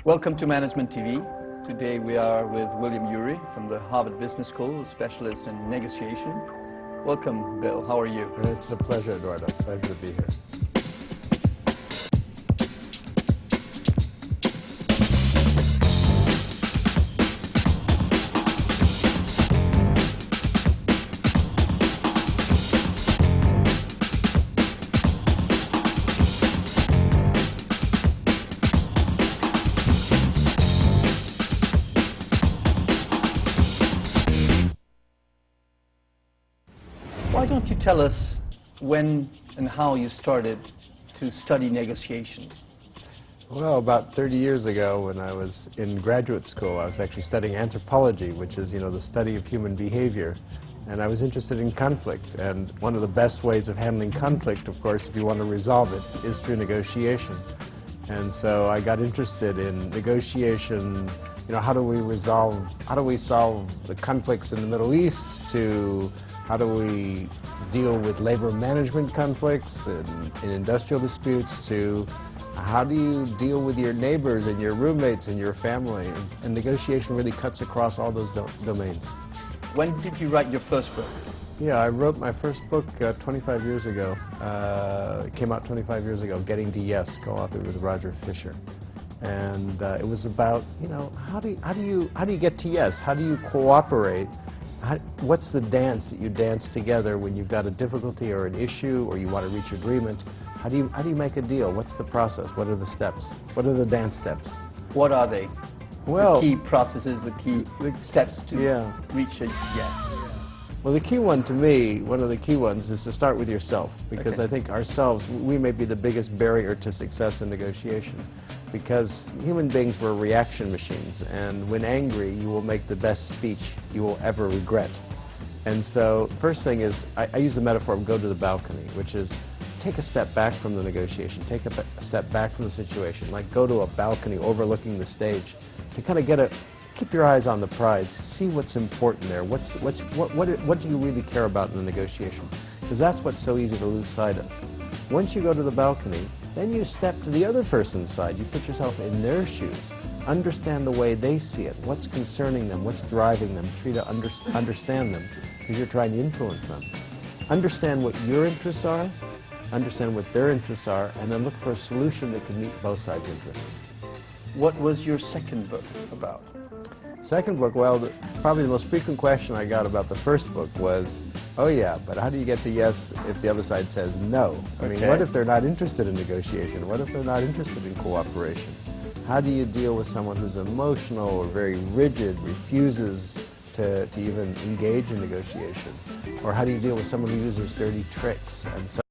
Welcome to Management TV. Today we are with William Ury from the Harvard Business School, a specialist in negotiation. Welcome, Bill. How are you? It's a pleasure, Eduardo. Pleasure to be here. Why don't you tell us when and how you started to study negotiations? Well, about 30 years ago, when I was in graduate school, I was actually studying anthropology, which is, the study of human behavior. And I was interested in conflict. And one of the best ways of handling conflict, of course, if you want to resolve it, is through negotiation. And so I got interested in negotiation. How do we solve the conflicts in the Middle East, to how do we deal with labor management conflicts and in industrial disputes, to how do you deal with your neighbors and your roommates and your family? And negotiation really cuts across all those domains. When did you write your first book? Yeah, I wrote my first book 25 years ago. It came out 25 years ago, Getting to Yes, co-authored with Roger Fisher. And it was about, how do you get to yes? How do you cooperate? What's the dance that you dance together when you've got a difficulty or an issue or you want to reach agreement? How do you make a deal? What's the process? What are the steps? What are the dance steps? What are they? Well, the key processes, the key steps to reach a yes. Well, the key one to me, one of the key ones, is to start with yourself, because Okay. I think ourselves, we may be the biggest barrier to success in negotiation, because human beings were reaction machines, and when angry, you will make the best speech you will ever regret. And so, first thing is, I use the metaphor of go to the balcony, which is take a step back from the negotiation, take a step back from the situation, like go to a balcony overlooking the stage, to kind of keep your eyes on the prize, see what's important there, what do you really care about in the negotiation? Because that's what's so easy to lose sight of. Once you go to the balcony, then you step to the other person's side, you put yourself in their shoes, understand the way they see it, what's concerning them, what's driving them, try to understand them, because you're trying to influence them. Understand what your interests are, understand what their interests are, and then look for a solution that can meet both sides' interests. What was your second book about? Second book, well, probably the most frequent question I got about the first book was, oh yeah, but how do you get to yes if the other side says no? I mean, what if they're not interested in negotiation? What if they're not interested in cooperation? How do you deal with someone who's emotional or very rigid, refuses to even engage in negotiation? Or how do you deal with someone who uses dirty tricks? And so